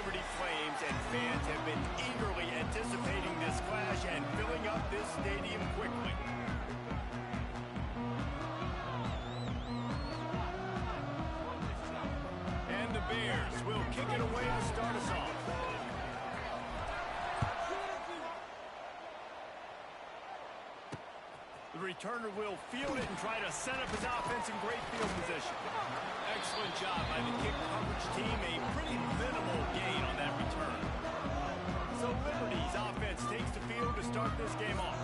Liberty Flames, and fans have been eagerly anticipating this clash and filling up this stadium quickly. And the Bears will kick it away to start us off. The returner will field it and try to set up his offense in great field position. Excellent job by the kick coverage team. A pretty minimal gain on that return. So Liberty's offense takes the field to start this game off.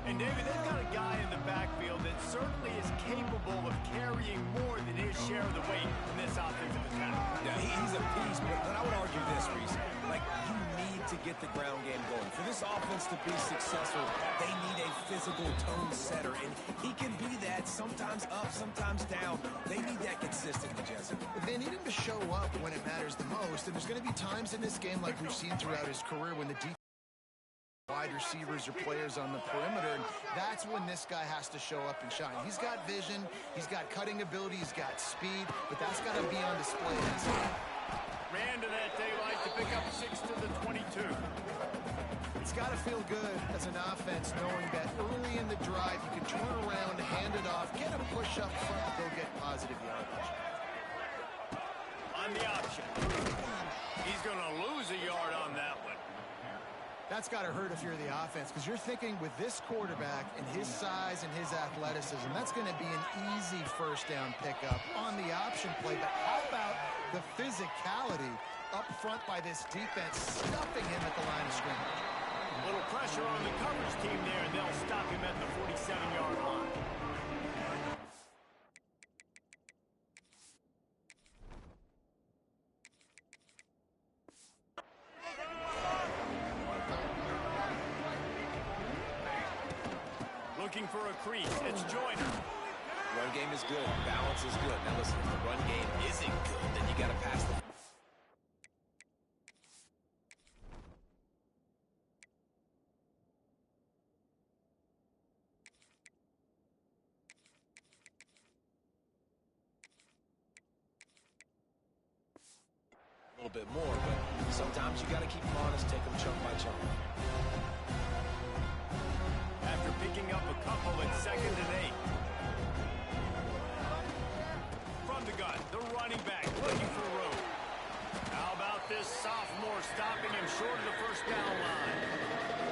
And David, they've got a guy in the backfield that certainly is capable of carrying more than his share of the weight in this offensive attack. Yeah, he's a piece, but I would argue this, Reese. Like, you need to get the ground game going. For this offense to be successful, they need a physical tone setter, and he can be that, sometimes up, sometimes down. They need that consistently, Jesse. They need him to show up when it matters the most, and there's going to be times in this game like we've seen throughout his career when the defense wide receivers or players on the perimeter, and that's when this guy has to show up and shine. He's got vision, he's got cutting ability, he's got speed, but that's got to be on display in this game. Ran to that daylight to pick up 6 to the 22. It's got to feel good as an offense knowing that early in the drive you can turn around, hand it off, get a push up front, and go get positive yardage. On the option. He's going to lose a yard on that one. That's got to hurt if you're the offense, because you're thinking with this quarterback and his size and his athleticism, that's going to be an easy first down pickup on the option play. But how about the physicality up front by this defense, stuffing him at the line of scrimmage? A little pressure on the coverage team there, and they'll stop him at the 47-yard line. Looking for a crease. It's Joyner. Run game is good. Balance is good. Now listen, if the run game isn't good, then you got to pass the... a little bit more, but sometimes you got to keep them honest, take them chunk by chunk. After picking up a couple at 2nd and 8. From the gun, the running back looking for room. How about this sophomore stopping him short of the first down line?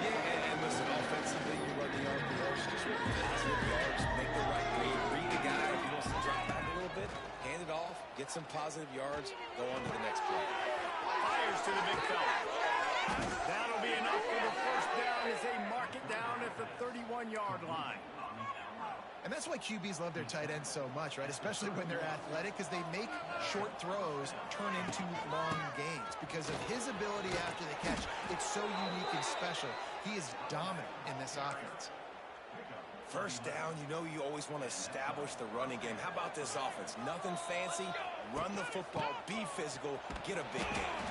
Yeah, and listen, offensively, you run the RPOs, just with positive yards, make the right read. Read the guy if he wants to drop back a little bit, hand it off, get some positive yards, go on to the next play. Fires to the big fella. That'll be enough for the first down as they mark it down at the 31-yard line. And that's why QBs love their tight ends so much, right? Especially when they're athletic, because they make short throws turn into long gains. Because of his ability after the catch, it's so unique and special. He is dominant in this offense. First down, you know you always want to establish the running game. How about this offense? Nothing fancy. Run the football, be physical, get a big gain.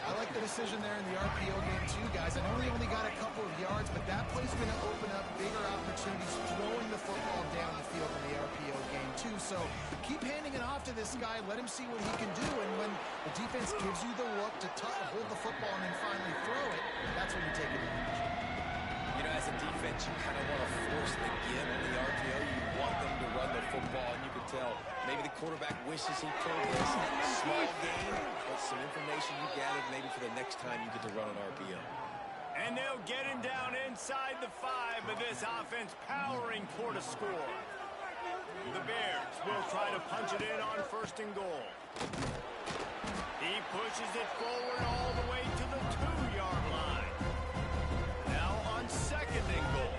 I like the decision there in the RPO game too, guys. I know he only got a couple of yards, but that play's going to open up bigger opportunities throwing the football down the field in the RPO game too. So keep handing it off to this guy. Let him see what he can do. And when the defense gives you the look to hold the football and then finally throw it, that's when you take advantage. You know, as a defense, you kind of want to force the give on the RPO. You want them to run the football, and you can tell maybe the quarterback wishes he pulled this. Small game, but some information you gathered maybe for the next time you get to run an RPO. And they'll get him down inside the 5, but this offense powering toward a score. The Bears will try to punch it in on 1st and goal. He pushes it forward all the way to the 2-yard line. Now on 2nd and goal.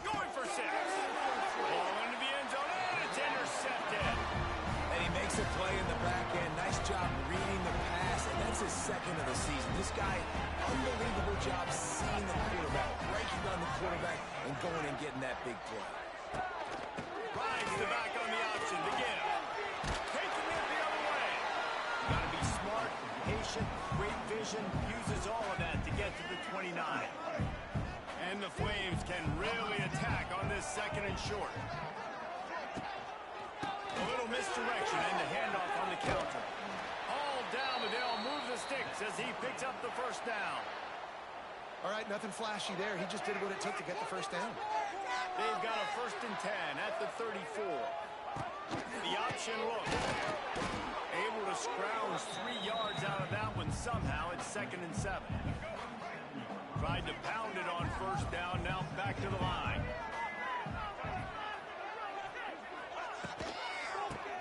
Going for 6. Ball into the end zone, and it's intercepted. And he makes a play in the back end. Nice job reading the pass, and that's his 2nd of the season. This guy, unbelievable job seeing the quarterback, breaking on the quarterback, and going and getting that big play. Rides the back on the option to get him. Taking it the other way. Got to be smart, patient, great vision. Uses all of that to get to the 29. And the Flames can really attack on this 2nd and short. A little misdirection and the handoff on the counter. All down, but they'll move the sticks as he picks up the first down. All right, nothing flashy there. He just did what it took to get the first down. They've got a 1st and 10 at the 34. The option look. Able to scrounge 3 yards out of that one somehow. It's 2nd and 7. Tried to pound it on first down. Now back to the line.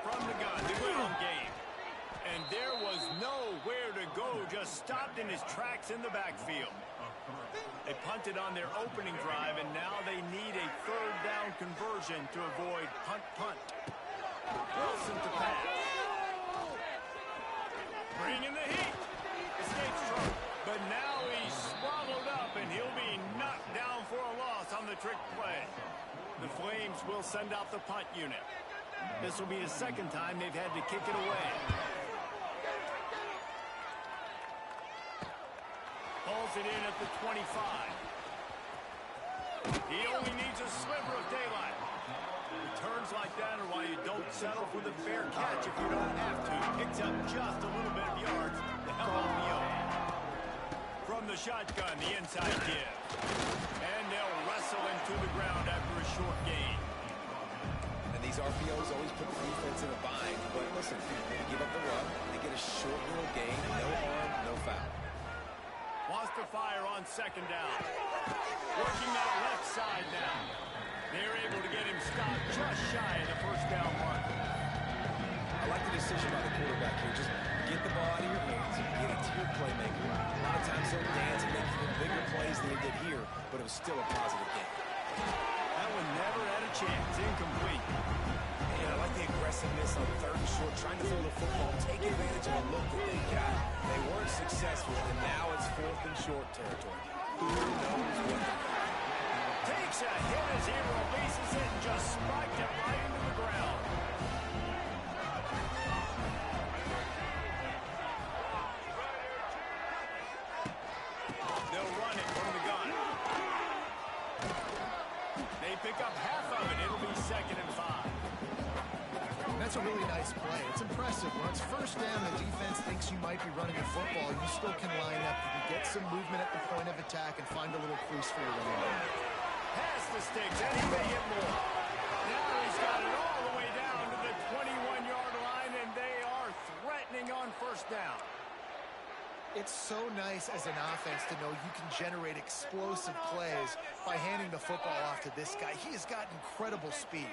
From the gun, the ground game. And there was nowhere to go. Just stopped in his tracks in the backfield. They punted on their opening drive, and now they need a 3rd down conversion to avoid punt. Wilson to pass. Bringing the heat. Escapes trouble. But now he's swallowed up, and he'll be knocked down for a loss on the trick play. The Flames will send out the punt unit. This will be the 2nd time they've had to kick it away. Pulls it in at the 25. He only needs a sliver of daylight. Returns like that are why you don't settle for the fair catch if you don't have to. Picks up just a little bit of yards to help out the yoke. From the shotgun, the inside give. And they'll wrestle into the ground after a short gain. And these RPOs always put the defense in a bind. But listen, they give up the run, they get a short little gain, no harm, no foul. Wants to fire on 2nd down. Working that left side now. They're able to get him stopped just shy of the 1st down mark. I like the decision by the quarterback here. Just get the ball out of your hands and get it to your playmaker. A lot of times they'll dance and make even bigger plays than they did here, but it was still a positive game. That one never had a chance. Incomplete. Man, I like the aggressiveness on 3rd and short, trying to throw the football, take advantage of the look that they got. They weren't successful, and now it's 4th and short territory. Who knows what? Takes a hit as he releases it and just spiked it right into the ground. They'll run it from the gun. They pick up half of it. It'll be 2nd and 5. That's a really nice play. It's impressive. When it's 1st down, the defense thinks you might be running a football. You still can line up. You can get some movement at the point of attack and find a little crease for your running back. Pass the sticks, and he may hit more. Now he's got it all the way down to the 21-yard line, and they are threatening on 1st down. It's so nice as an offense to know you can generate explosive plays by handing the football off to this guy. He has got incredible speed.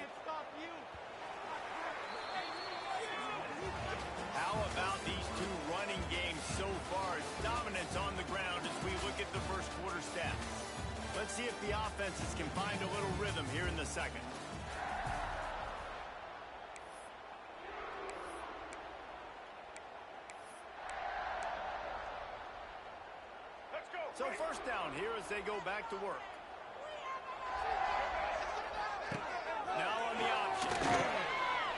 How about these two running games so far? Dominance on the ground as we look at the 1st quarter stats. Let's see if the offenses can find a little rhythm here in the 2nd. So 1st down here as they go back to work. Now on the option.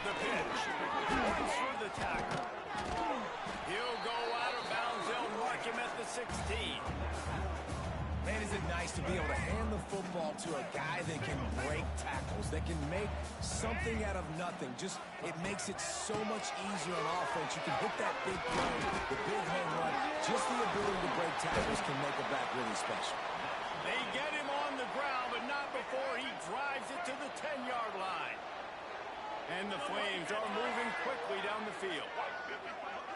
The pitch. Runs through the tackle. He'll go out of bounds. They'll mark him at the 16. Man, is it nice to be able to hand the football to a guy that can break tackles, that can make something out of nothing. Just, it makes it so much easier on offense. You can hit that big play, the big home run. Just the ability to break tackles can make a back really special. They get him on the ground, but not before he drives it to the 10-yard line. And the Flames are moving quickly down the field.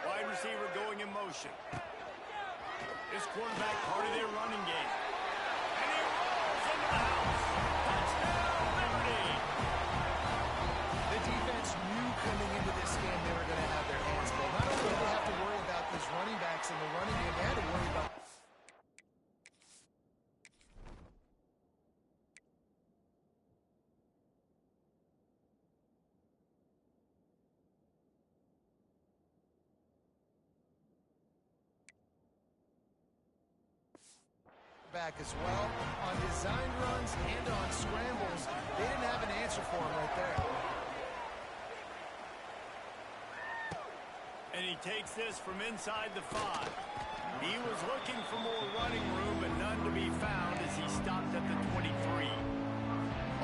Wide receiver going in motion. This quarterback part of their running game. And he rolls into the house. Touchdown, Liberty! The defense knew coming into this game they were going to have their hands full. Not only did they have to worry about these running backs in the running game, they had to worry about back as well. On design runs and on scrambles, they didn't have an answer for him right there. And he takes this from inside the 5. He was looking for more running room, but none to be found as he stopped at the 23.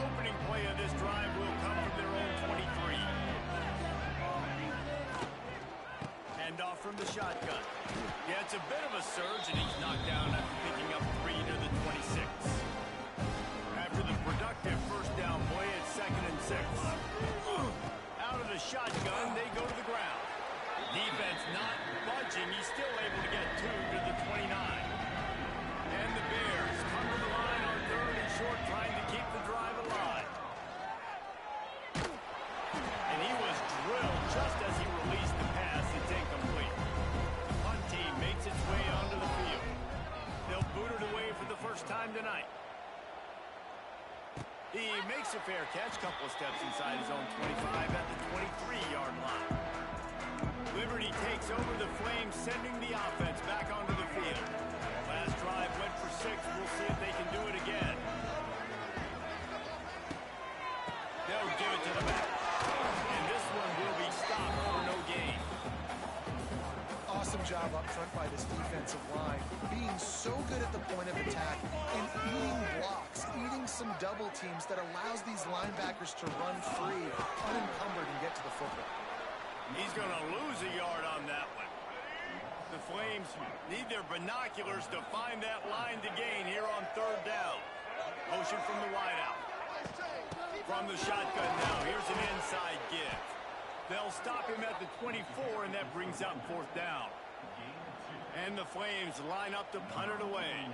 Opening play of this drive will come from their own 23. handoff from the shotgun. Yeah, it's a bit of a surge, and he's knocked down after picking up 3 near the 26. After the productive first down play, it's 2nd and 6. Out of the shotgun, they go to the ground. Defense not budging. He's still able to get 2 to the 29. And the Bears come to the line on 3rd and short, trying to keep the drive alive. And he was drilled just as he released the pass. It's incomplete. The punt team makes its way onto the field. They'll boot it away for the first time tonight. He makes a fair catch, couple of steps inside his own 25 at the 23-yard line. Liberty takes over the Flames, sending the offense back onto the field. Last drive went for 6. We'll see if they can do it again. They'll give it to the back. And this one will be stopped for no gain. Awesome job up front by this defensive line, being so good at the point of attack and eating blocks, eating some double teams that allows these linebackers to run free, unencumbered, and get to the football. He's going to lose a yard on that one. The Flames need their binoculars to find that line to gain here on 3rd down. Motion from the wideout. From the shotgun now, here's an inside give. They'll stop him at the 24, and that brings up 4th down. And the Flames line up to punt it away.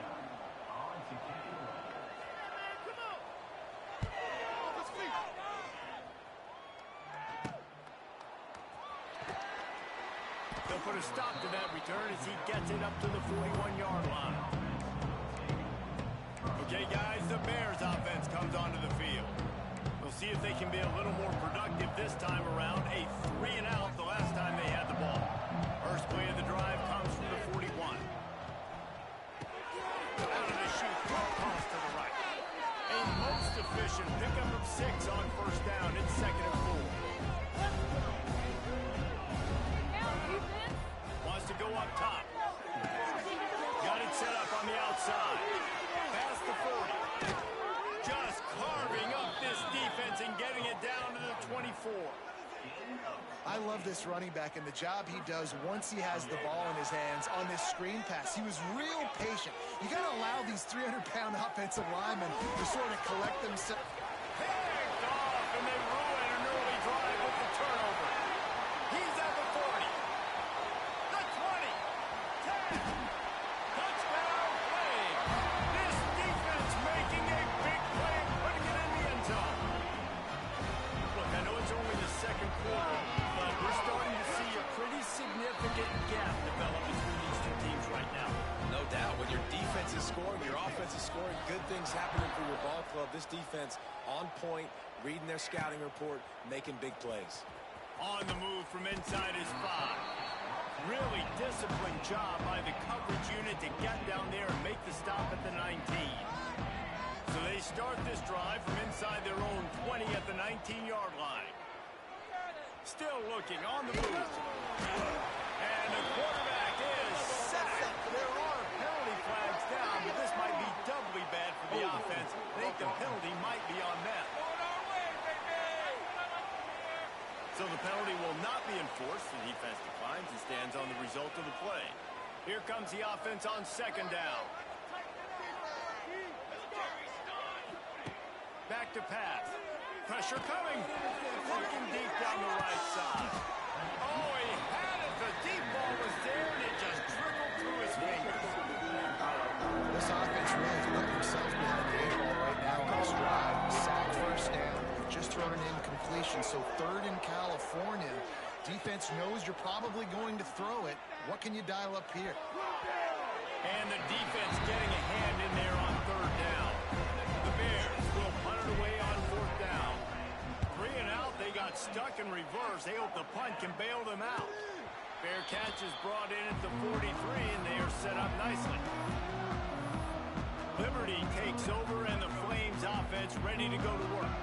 They'll put a stop to that return as he gets it up to the 41-yard line. Okay, guys, the Bears offense comes onto the field. We'll see if they can be a little more productive this time around. A 3-and-out the last time they had the ball. First play of the drive comes from the 41. Out of the chute, cross to the right. A most efficient pickup of 6 on 1st down. It's 2nd and 4. Wants to go up top. Got it set up on the outside. Past the 40. Just carving up this defense and getting it down to the 24. I love this running back and the job he does once he has the ball in his hands on this screen pass. He was real patient. You got to allow these 300-pound offensive linemen to sort of collect themselves. Picked off, and they ruin an early drive with the turnover. He's at the 40. The 20. 10. Touchdown, Flames. This defense making a big play and putting it in the end zone. Look, I know it's only the 2nd quarter, but we're starting to see a pretty significant gap develop between these two teams right now. No doubt. When your defense is scoring, your offense is scoring, good things happening for your ball club. This defense on point, reading their scouting report, making big plays. On the move from inside his 5. Really disciplined job by the coverage unit to get down there and make the stop at the 19. So they start this drive from inside their own 20 at the 19-yard line. Still looking on the move. And the quarterback is sacked. There are penalty flags down, but this might be doubly bad for the offense. I think the penalty might be on them. So the penalty will not be enforced. The defense declines and stands on the result of the play. Here comes the offense on 2nd down. Back to pass. Pressure coming. Looking deep down the right side. Oh, he had it. The deep ball was there, and it just trickled through his fingers. This offense really has put themselves behind the 8 ball right now on this drive. Sack 1st down. Just thrown an incompletion. So 3rd in California. Defense knows you're probably going to throw it. What can you dial up here? And the defense getting a hand in there on 3rd down. The Bears will punt it away on 4th down. 3-and-out, they got stuck in reverse. They hope the punt can bail them out. Fair catch is brought in at the 43, and they are set up nicely. Liberty takes over, and the Flames offense ready to go to work.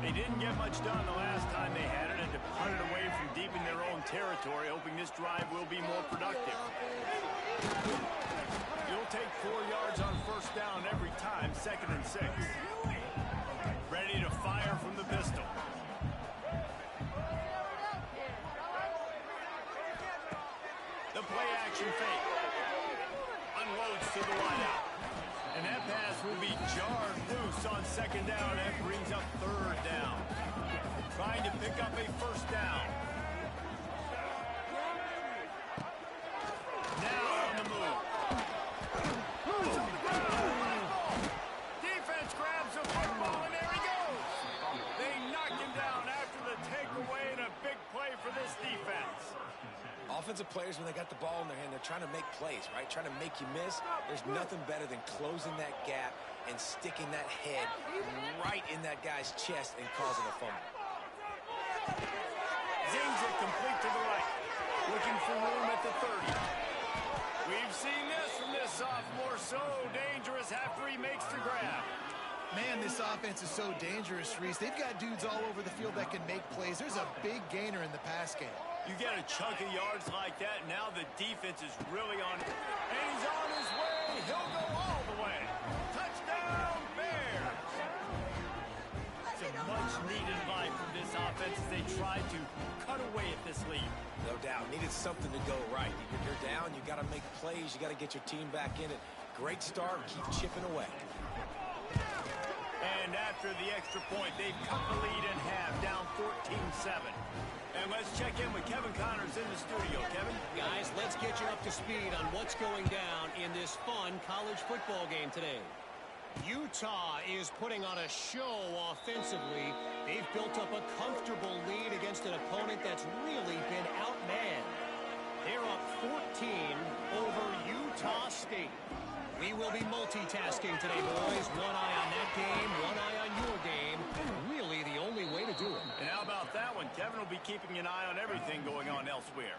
They didn't get much done the last time they had it, and to punt it away from deep in their own territory, hoping this drive will be more productive. You'll take 4 yards on 1st down every time, 2nd and 6. Ready to fire from the pistol. the play-action fake. Unloads to the wideout. And that pass will be jarred loose on second down. That brings up third down. Trying to pick up a first down. Now on the move. Defense grabs the football, and there he goes. They knock him down after the takeaway, and a big play for this defense. Offensive players, when they got the ball in their hand, they're trying to make plays, right? Trying to make you miss. There's nothing better than closing that gap and sticking that head right in that guy's chest and causing a fumble. Zings it complete to the right. Looking for room at the 30. We've seen this from this sophomore. So dangerous after he makes the grab. Man, this offense is so dangerous, Reese. They've got dudes all over the field that can make plays. There's a big gainer in the pass game. You get a chunk of yards like that, now the defense is really on it. And he's on his way. He'll go all the way. Touchdown, Bears! It's a much-needed line from this offense as they try to cut away at this lead. No doubt. Needed something to go right. You're down. You got to make plays. You got to get your team back in it. Great start. Keep chipping away. And after the extra point, they've cut the lead in half, down 14-7. And let's check in with Kevin Connors in the studio. Kevin? Guys, let's get you up to speed on what's going down in this fun college football game today. Utah is putting on a show offensively. They've built up a comfortable lead against an opponent that's really been outmanned. They're up 14 over Utah State. We will be multitasking today, boys. One eye on that game, one eye on your game. Really the only way to do it. And how about that one? Kevin will be keeping an eye on everything going on elsewhere.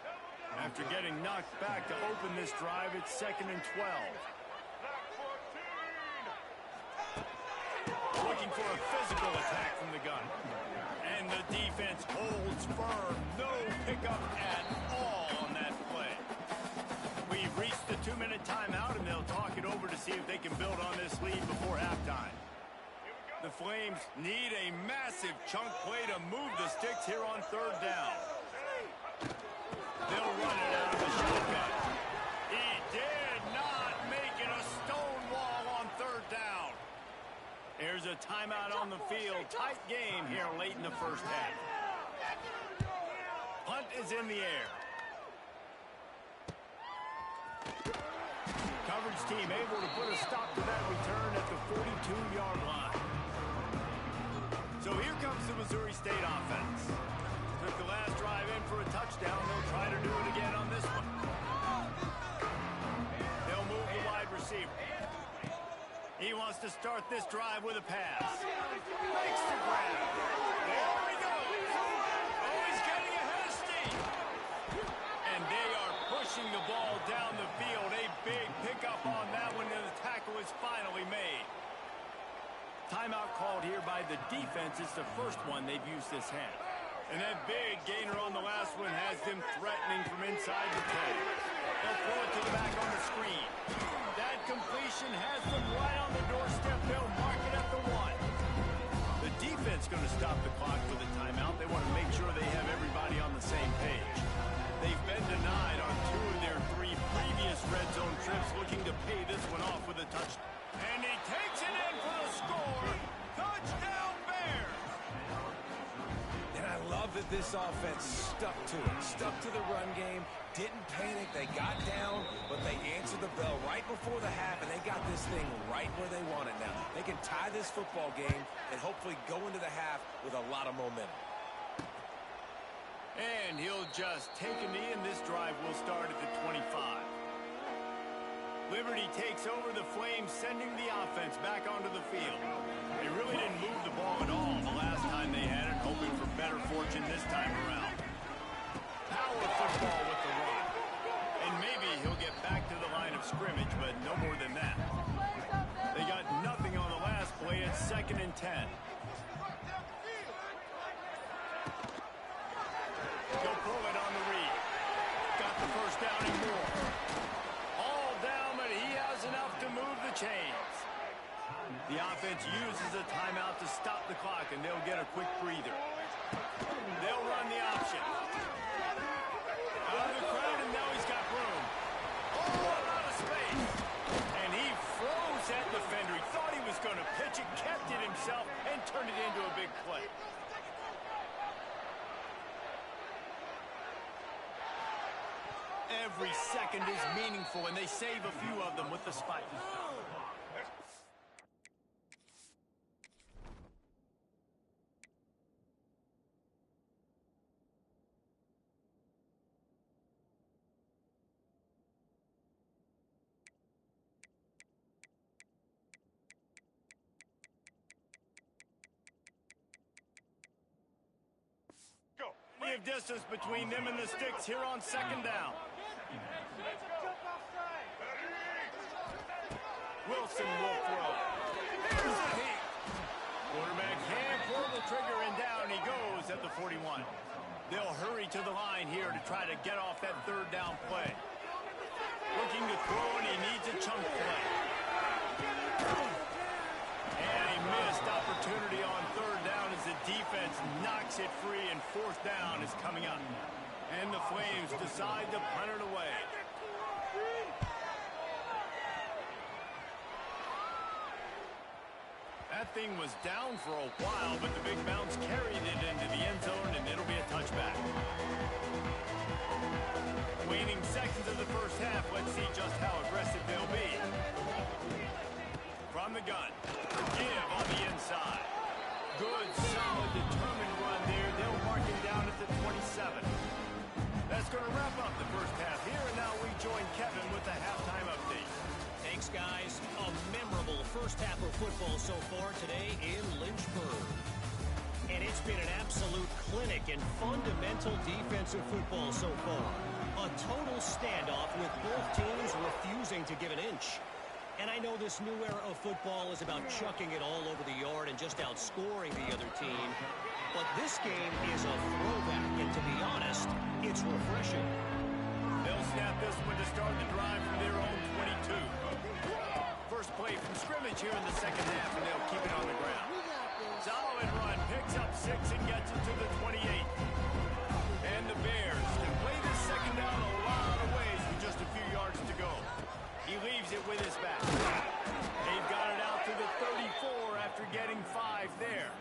After getting knocked back to open this drive, it's 2nd and 12. Looking for a physical attack from the gun. And the defense holds firm. No pickup at all on that play. We've reached the 2-minute timeout, and they'll talk it over to see if they can build on this lead before halftime. The Flames need a massive chunk play to move the sticks here on third down. They'll run it out of the shotgun. He did not make it a stone wall on third down. Here's a timeout on the field. Tight game here late in the first half. Punt is in the air. Coverage team able to put a stop to that return at the 42-yard line. So here comes the Missouri State offense. Took the last drive in for a touchdown. They'll try to do it again on this one. They'll move the wide receiver. He wants to start this drive with a pass. Makes the grab. There he goes. Oh, he's getting ahead of steam. And they are pushing the ball down the field. A big pickup on that one, and the tackle is finally made. Timeout called here by the defense. It's the first one they've used this half. And that big gainer on the last one has them threatening from inside the 10. They'll throw it to the back on the screen. That completion has them right on the doorstep. They'll mark it at the 1. The defense going to stop the clock for the timeout. They want to make sure they have everybody on the same page. They've been denied on 2 of their 3 previous red zone trips, looking to pay this one off with a touchdown. And he takes it in for the score. Touchdown, Bears! And I love that this offense stuck to it. Stuck to the run game. Didn't panic. They got down, but they answered the bell right before the half, and they got this thing right where they want it now. They can tie this football game and hopefully go into the half with a lot of momentum. And he'll just take a knee, and this drive will start at the 25. Liberty takes over the Flames, sending the offense back onto the field. They really didn't move the ball at all the last time they had it, hoping for better fortune this time around. Power football with the run. And maybe he'll get back to the line of scrimmage, but no more than that. They got nothing on the last play. It's 2nd and 10. He'll pull it on the read. Got the first down and more. All down, but he has enough to move the chains. The offense uses a timeout to stop the clock, and they'll get a quick breather. They'll run the option. Out of the crowd, and now he's got room. second is meaningful, and they save a few of them with the spike. Plenty of distance between them and the sticks here on second down. Wilson will throw. There's the heat. Quarterback hand, pull the trigger, and down he goes at the 41. They'll hurry to the line here to try to get off that third down play. Looking to throw, and he needs a chunk play. And a missed opportunity on third down as the defense knocks it free, and fourth down is coming up. And the Flames decide to punt it away. That thing was down for a while, but the big bounce carried it into the end zone, and it'll be a touchback. Waning seconds of the first half, let's see just how aggressive they'll be. From the gun, give on the inside. Good, solid, determined run there. They'll mark it down at the 27. That's going to wrap up the first half here, and now we join Kevin with the halftime update. Thanks, guys. A memorable first half of football so far today in Lynchburg. And it's been an absolute clinic in fundamental defensive football so far. A total standoff with both teams refusing to give an inch. And I know this new era of football is about chucking it all over the yard and just outscoring the other team. But this game is a throwback, and to be honest, it's refreshing. They'll snap this one to start the drive from their own 22. First play from scrimmage here in the second half, and they'll keep it on the ground. Solid run, picks up 6 and gets it to the 28. And the Bears can play this second down a lot of ways with just a few yards to go. He leaves it with his back. They've got it out to the 34 after getting 5 there.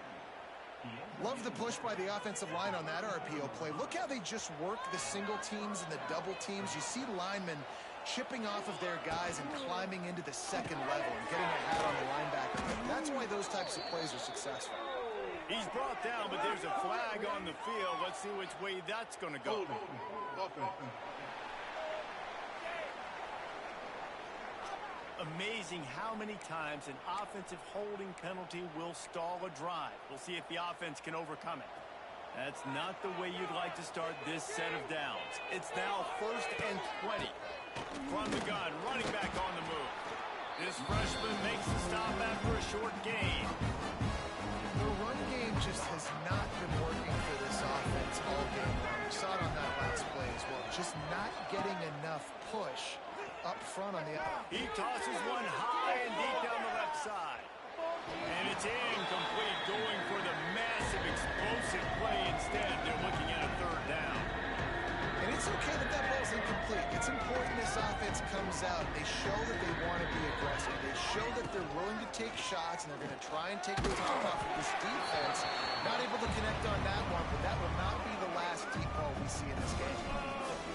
Love the push by the offensive line on that RPO play. Look how they just work the single teams and the double teams. You see linemen chipping off of their guys and climbing into the second level and getting a hat on the linebacker. That's why those types of plays are successful. He's brought down, but there's a flag on the field. Let's see which way that's going to go. Amazing how many times an offensive holding penalty will stall a drive. We'll see if the offense can overcome it. That's not the way you'd like to start this set of downs. It's now 1st and 20. From the gun, running back on the move. This freshman makes a stop after a short gain. The run game just has not been working for this offense all game long. We saw it on that last play as well. Just not getting enough push up front on the outside. He tosses one high and deep down the left side. And it's incomplete, going for the massive explosive play instead. They're looking at a third down. And it's okay that that ball's incomplete. It's important this offense comes out. They show that they want to be aggressive. They show that they're willing to take shots, and they're going to try and take the top off of this defense. Not able to connect on that one, but that will not be the last deep ball we see in this game.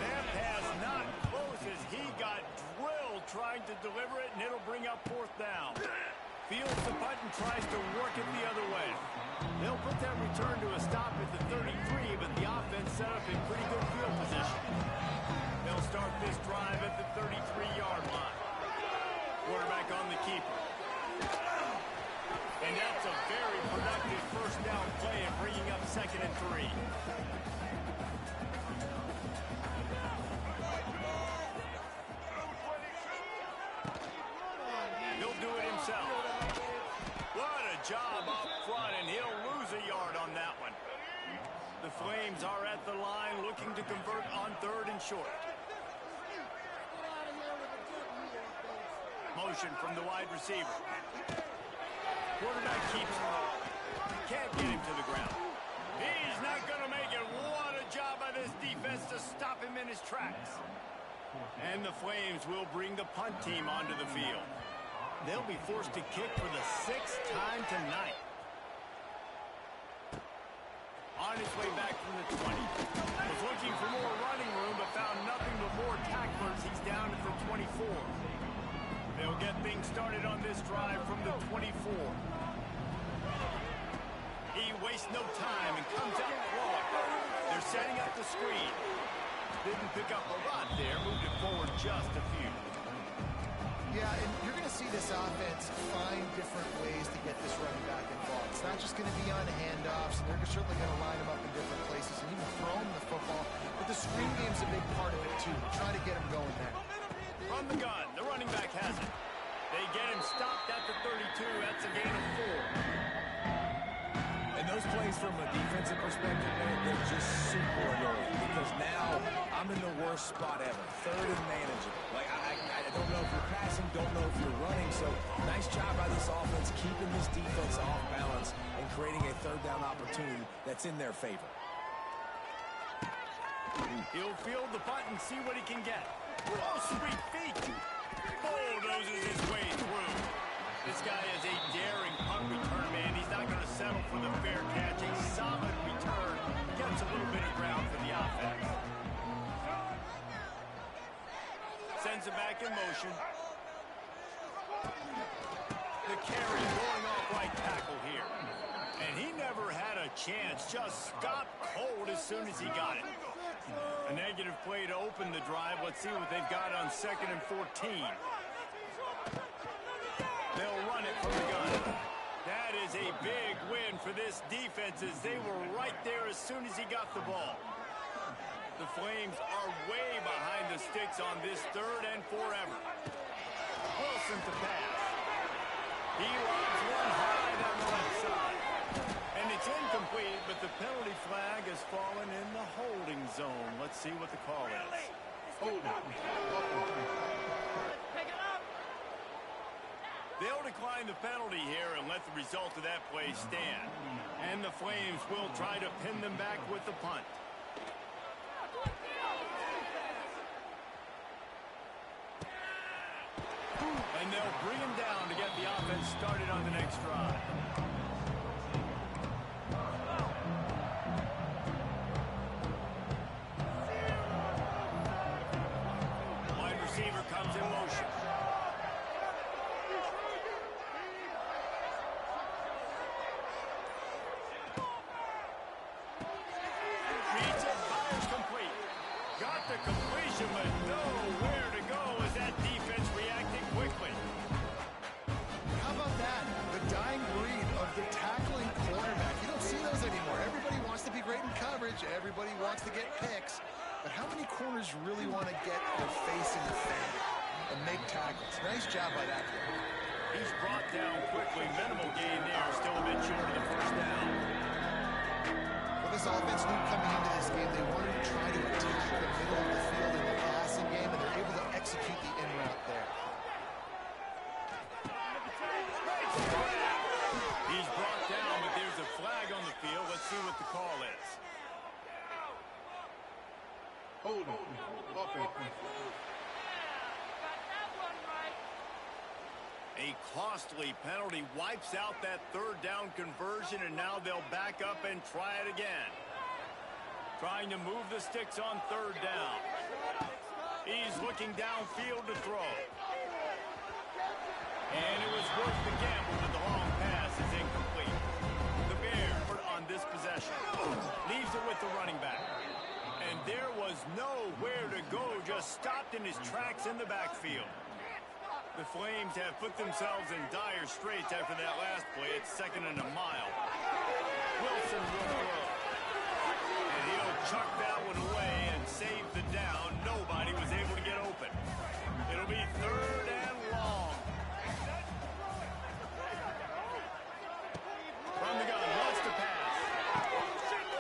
That pass not close as he got drilled trying to deliver it, and it'll bring up 4th down. Fields the punt and tries to work it the other way. They'll put that return to a stop at the 33, but the offense set up in pretty good field position. They'll start this drive at the 33-yard line. Quarterback on the keeper. And that's a very productive first down play and bringing up 2nd and 3. He'll do it himself. What a job up front, and he'll lose a yard on that one. The Flames are at the line looking to convert on 3rd and short. Motion from the wide receiver. Quarterback keeps it. Can't get him to the ground. He's not going to make it. What a job by this defense to stop him in his tracks. And the Flames will bring the punt team onto the field. They'll be forced to kick for the 6th time tonight. On his way back from the 20. Was looking for more running room, but found nothing but more tacklers. He's down They'll get things started on this drive from the 24. He wastes no time and comes out throwing. They're setting up the screen. Didn't pick up a lot there, moved it forward just a few. Yeah, and you're going to see this offense find different ways to get this running back involved. It's not just going to be on handoffs. They're certainly going to line them up in different places and even throw him the football. But the screen game's a big part of it, too. Try to get him going there. From the gun, the running back has it. They get him stopped at the 32. That's a gain of 4. And those plays from a defensive perspective, man, they're just super annoying because now I'm in the worst spot ever. Third and manageable. Like, I don't know if you're passing, don't know if you're running. So nice job by this offense keeping this defense off balance and creating a third down opportunity that's in their favor. He'll field the punt and see what he can get. Oh, sweet feet. Bulldozes his way through. This guy is a daring punt return man. He's not going to settle for the fair catch. A solid return. Gets a little bit of ground for the offense. Sends it back in motion. The carry going off right tackle here. And he never had a chance. Just stopped cold as soon as he got it. A negative play to open the drive. Let's see what they've got on 2nd and 14. They'll run it from the gun. That is a big win for this defense as they were right there as soon as he got the ball. The Flames are way behind the sticks on this 3rd and forever. Wilson to pass. He lobs one high down the left side. And it's incomplete, but the penalty flag has fallen in the holding zone. Let's see what the call is. They'll decline the penalty here and let the result of that play stand. And the Flames will try to pin them back with the punt. And they'll bring him down to get the offense started on the next drive. Wide receiver comes in motion. Reads it, fires complete. Got the completion, but nowhere to go as that defense reacted quickly. How about that? The dying breed of the tackling cornerback. You don't see those anymore. Everybody wants to be great in coverage. Everybody wants to get picks. But how many corners really want to get their face in the fan and make tackles? Nice job by that guy. He's brought down quickly. Minimal gain there. Still a bit short of the first down. Well, this offense knew coming into this game they wanted to try to attack the middle of the field in the passing game, and they're able to execute the in route there. He's brought down, but there's a flag on the field. Let's see what the call is. A costly penalty wipes out that 3rd down conversion, and now they'll back up and try it again. Trying to move the sticks on 3rd down. He's looking downfield to throw. And it was worth the gamble, but the long pass is incomplete. The Bears on this possession. Leaves it with the running back. And there was nowhere to go, just stopped in his tracks in the backfield. The Flames have put themselves in dire straits after that last play. It's 2nd and a mile. Wilson will throw. And he'll chuck that one away and save the down. Nobody was able to get open. It'll be 3rd and long. From the gun, wants to pass.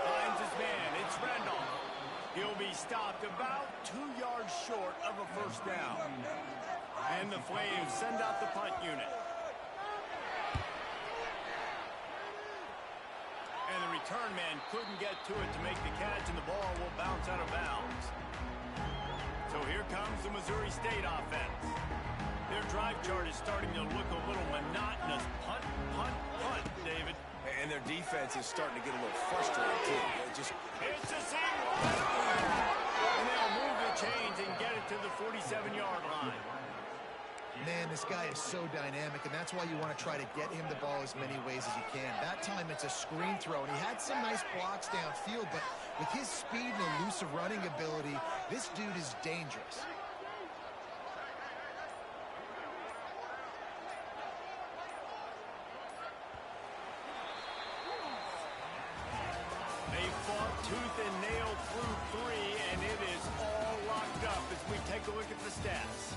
Finds his man. It's Randolph. He'll be stopped about 2 yards short of a first down. And the Flames send out the punt unit. And the return man couldn't get to it to make the catch, and the ball will bounce out of bounds. So here comes the Missouri State offense. Their drive chart is starting to look a little monotonous. Punt, punt, punt, David. And their defense is starting to get a little frustrated, too. It's a single. And they'll move the chains and get it to the 47-yard line. Man, this guy is so dynamic, and that's why you want to try to get him the ball as many ways as you can. That time, it's a screen throw, and he had some nice blocks downfield, but with his speed and elusive running ability, this dude is dangerous. They fought tooth and nail through 3, and it is all locked up as we take a look at the stats.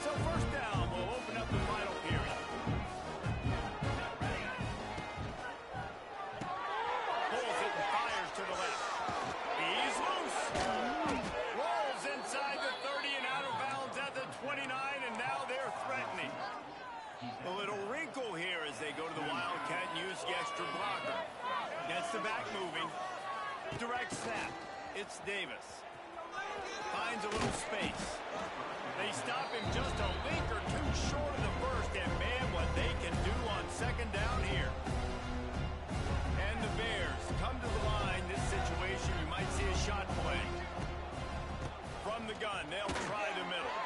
So first down will open up the final period. Pulls it and fires to the left. He's loose. Rolls inside the 30 and out of bounds at the 29, and now they're threatening. A little wrinkle here as they go to the Wildcat and use the extra blocker. Gets the back moving. Direct snap. It's Davis. Finds a little space. They stop him just a link or two short of the first, and man, what they can do on second down here. And the Bears come to the line. This situation, you might see a shot play. From the gun, they'll try the middle.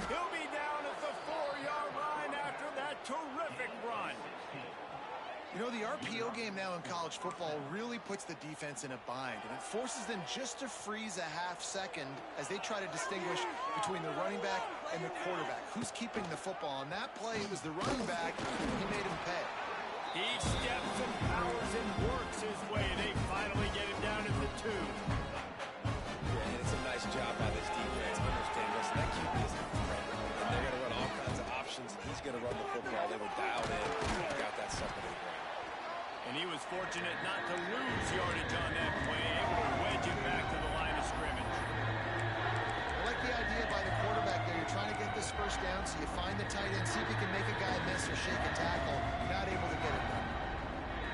He'll be down at the 4-yard line after that terrific run. You know, the RPO game now in college football really puts the defense in a bind, and it forces them just to freeze a half second as they try to distinguish between the running back and the quarterback. Who's keeping the football? On that play, it was the running back. He made him pay. He steps and powers and works his way. They finally get him down at the 2. Yeah, and it's a nice job by this defense. Understand, listen, that QB is a threat, and they're going to run all kinds of options, and he's going to run the football. They were dialed in, got that sucker to the ground. And he was fortunate not to lose yardage on that play, able to wedge it back to the line of scrimmage. I like the idea by the quarterback there. You're trying to get this first down, so you find the tight end, see if he can make a guy miss or shake a tackle. Not able to get it done.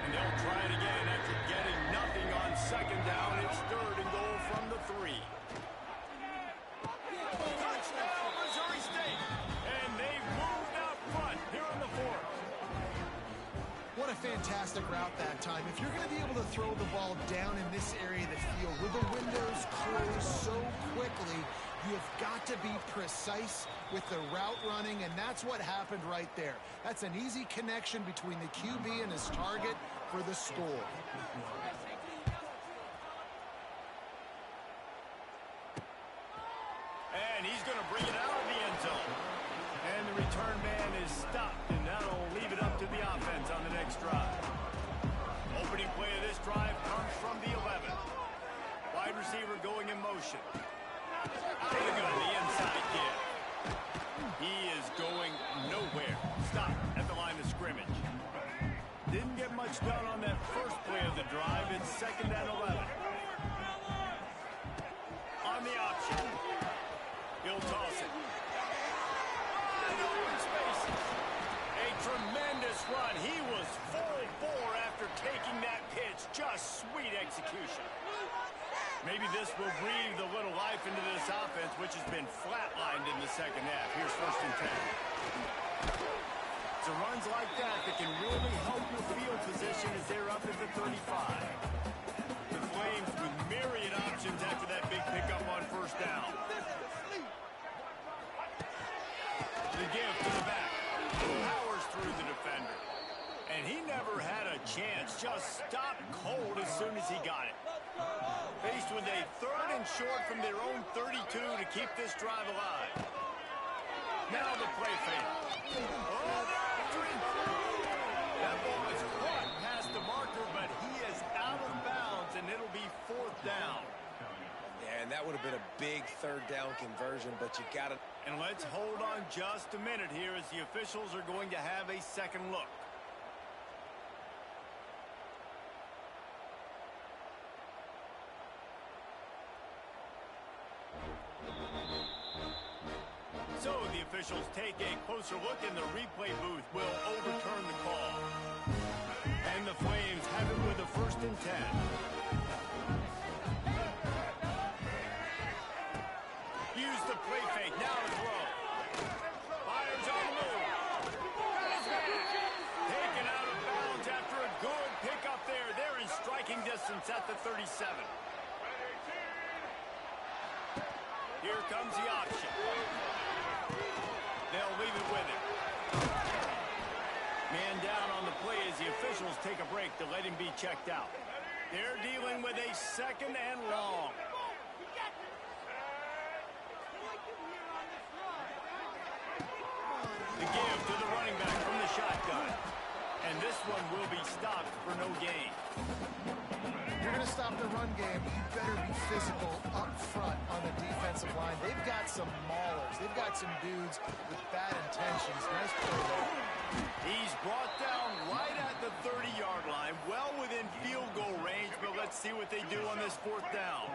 And they'll try it again after getting nothing on second down. It's 3rd and goal from the 3. Touchdown, Missouri State! And they've moved out front here on the 4th. What a fantastic route that time. If you're going to be able to throw the ball down in this area of the field where the windows close so quickly, you have got to be precise with the route running, and that's what happened right there. That's an easy connection between the QB and his target for the score. And he's going to bring it out of the end zone. And the return man is stopped, and that'll leave it up to the offense on the next drive. Opening play of this drive comes from the 11. Wide receiver going in motion. Out of the gun, the inside kid. He is going nowhere. Stop at the line of scrimmage. Didn't get much done on that first play of the drive. It's 2nd and 11. On the option. He'll toss it. A tremendous run. He was full bore after taking that pitch. Just sweet execution. Maybe this will breathe a little life into this offense, which has been flatlined in the second half. Here's 1st and 10. So runs like that can really help your field position as they're up at the 35. The Flames with myriad options after that big pickup on 1st down. The give to the back. Powers through the defender. And he never had a chance. Just stopped cold as soon as he got it. Faced with a 3rd and short from their own 32 to keep this drive alive. Now the play fake. Oh, they're after him. That ball is caught past the marker, but he is out of bounds, and it'll be 4th down. Yeah, and that would have been a big 3rd down conversion, but you got it. And let's hold on just a minute here as the officials are going to have a second look. So the officials take a closer look, and the replay booth will overturn the call. And the Flames have it with a 1st and 10. Use the play fake. Now to throw. 37. Here comes the option. They'll leave it with him. Man down on the play as the officials take a break to let him be checked out. They're dealing with a 2nd and long. The give to the running back from the shotgun. And this one will be stopped for no gain. If you're going to stop the run game, you better be physical up front on the defensive line. They've got some maulers. They've got some dudes with bad intentions. Nice play there. He's brought down right at the 30-yard line, well within field goal range, but let's see what they do on this 4th down.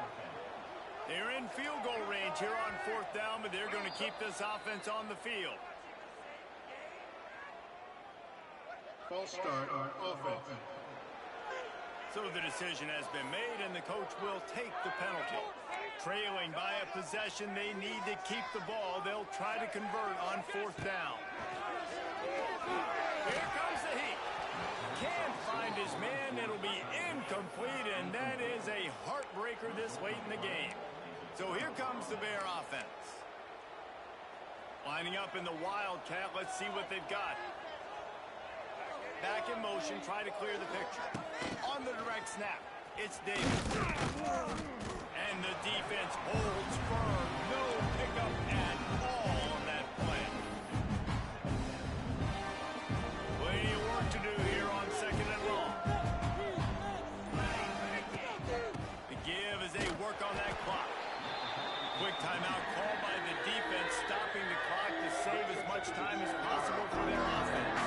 They're in field goal range here on 4th down, but they're going to keep this offense on the field. False start on offense. So the decision has been made, and the coach will take the penalty. Trailing by a possession, they need to keep the ball. They'll try to convert on 4th down. Here comes the heat. Can't find his man. It'll be incomplete, and that is a heartbreaker this late in the game. So here comes the Bear offense. Lining up in the Wildcat. Let's see what they've got. Back in motion, try to clear the picture. On the direct snap, it's Davis. And the defense holds firm. No pickup at all on that play. Plenty of work to do here on 2nd and long. The give as they work on that clock. Quick timeout called by the defense, stopping the clock to save as much time as possible for their offense.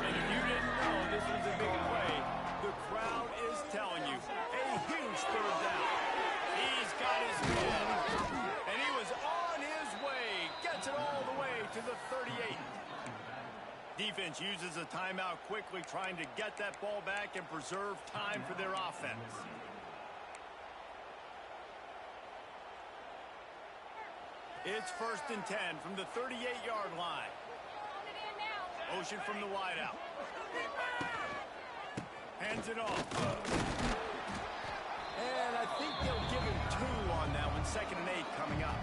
And if you didn't know this was a big play, the crowd is telling you a huge 3rd down. He's got his man, and he was on his way. Gets it all the way to the 38. Defense uses a timeout quickly, trying to get that ball back and preserve time for their offense. It's 1st and 10 from the 38-yard line. Motion from the wideout. Hands it off. And I think they'll give him 2 on that one. 2nd and 8 coming up.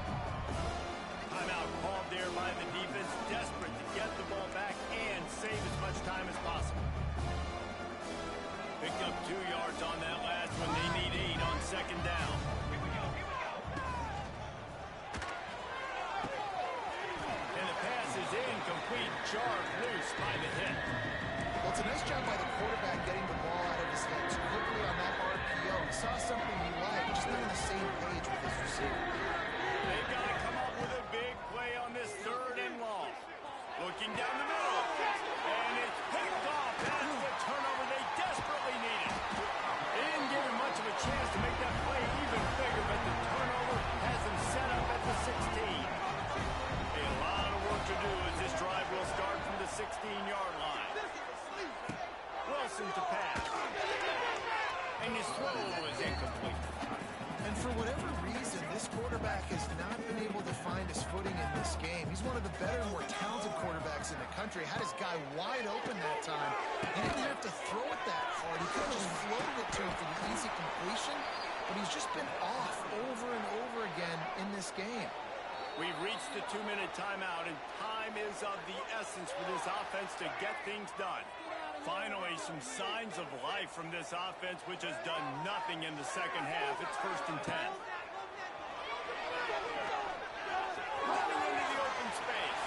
Timeout called there by the defense. Desperate to get the ball back and save as much time as possible. Picked up 2 yards on that last one. They need 8 on 2nd down. Incomplete, jarred loose by the hit. Well, it's a nice job by the quarterback getting the ball out of his head too quickly on that RPO. He saw something he liked, just not on the same page with his receiver. They've got to come up with a big play on this 3rd and long. Looking down the middle, and it's picked off. That's the turnover they desperately needed. They didn't give him much of a chance to make that play even bigger, but the turnover has him set up at the 16. A lot of work to do as this drive will start from the 16-yard line. Wilson to pass. And his throw is incomplete. And for whatever reason, this quarterback has not been able to find his footing in this game. He's one of the better, more talented quarterbacks in the country. Had his guy wide open that time. He didn't have to throw it that hard. He could have just floated it to him for the easy completion. But he's just been off over and over again in this game. We've reached the 2-minute timeout, and time is of the essence for this offense to get things done. Finally, some signs of life from this offense, which has done nothing in the 2nd half. It's 1st and 10. Running into the open space.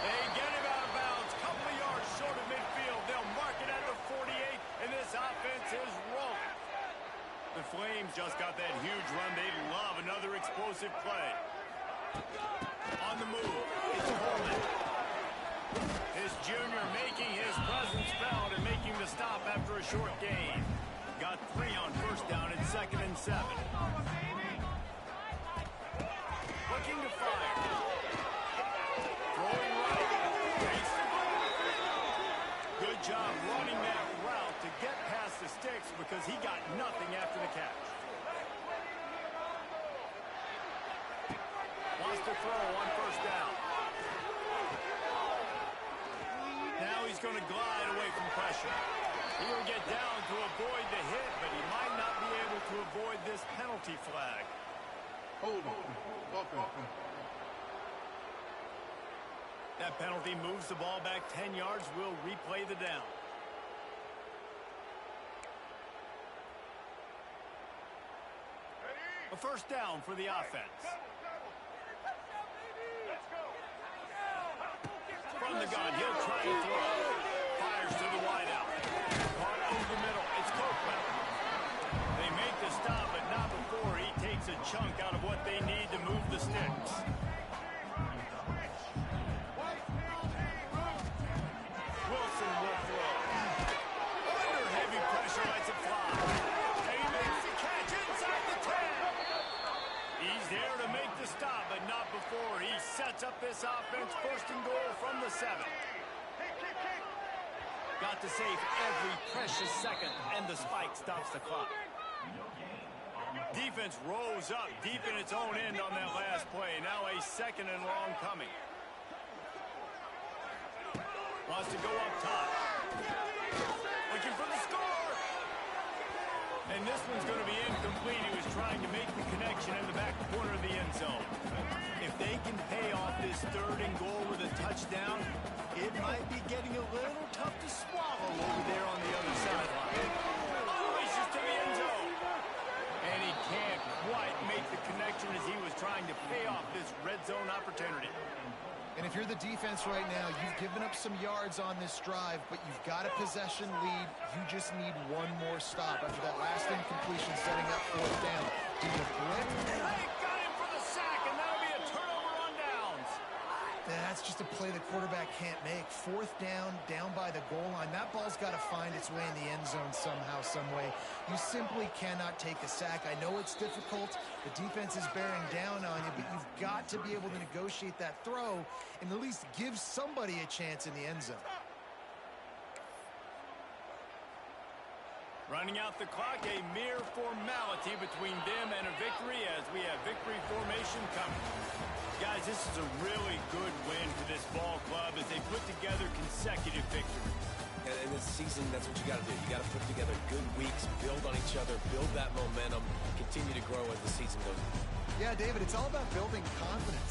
They get him out of bounds. Couple of yards short of midfield. They'll mark it at the 48, and this offense is rolling. The Flames just got that huge run. They love another explosive play. On the move, it's Coleman. His junior making his presence felt and making the stop after a short gain. Got 3 on 1st down and 2nd and 7. Looking to fire. Throwing right. Takes the ball. Good job running that route to get past the sticks because he got nothing after the catch. Wants to throw on 1st down. Now he's going to glide away from pressure. He'll get down to avoid the hit, but he might not be able to avoid this penalty flag. Holding. Offense. That penalty moves the ball back 10 yards. We'll replay the down. A first down for the offense. From the gun, he'll try to throw. Fires to the wideout. Caught over the middle. It's Copeland. They make the stop, but not before he takes a chunk out of what they need to move the sticks. Wilson will throw. Under heavy pressure, lets it fly. And he makes the catch inside the 10. He's there to make the stop, but not before he sets up this offense. First and goal from the 7. Got to save every precious second, and the spike stops the clock. Defense rose up deep in its own end on that last play. Now a second and long coming. Wants to go up top. Looking for the score. And this one's going to be incomplete. He was trying to make the connection in the back corner of the end zone. If they can pay off this third and goal with a touchdown, it might be getting a little tough to swallow over there on the other sideline. Unleashes to the end zone. And he can't quite make the connection as he was trying to pay off this red zone opportunity. And if you're the defense right now, you've given up some yards on this drive, but you've got a possession lead. You just need one more stop after that last incompletion setting up fourth down. Do you blitz? They got him for the sack, and that'll be a turnover on downs. That's just a play the quarterback can't make. Fourth down, down by the goal line. That ball's got to find its way in the end zone somehow, some way. You simply cannot take a sack. I know it's difficult. The defense is bearing down on you, but you've got to be able to negotiate that throw and at least give somebody a chance in the end zone. Running out the clock, a mere formality between them and a victory as we have victory formation coming. Guys, this is a really good win for this ball club as they put together consecutive victories. And in this season, that's what you got to do. You got to put together good weeks, build on each other, build that momentum, continue to grow as the season goes on. Yeah, David, it's all about building confidence.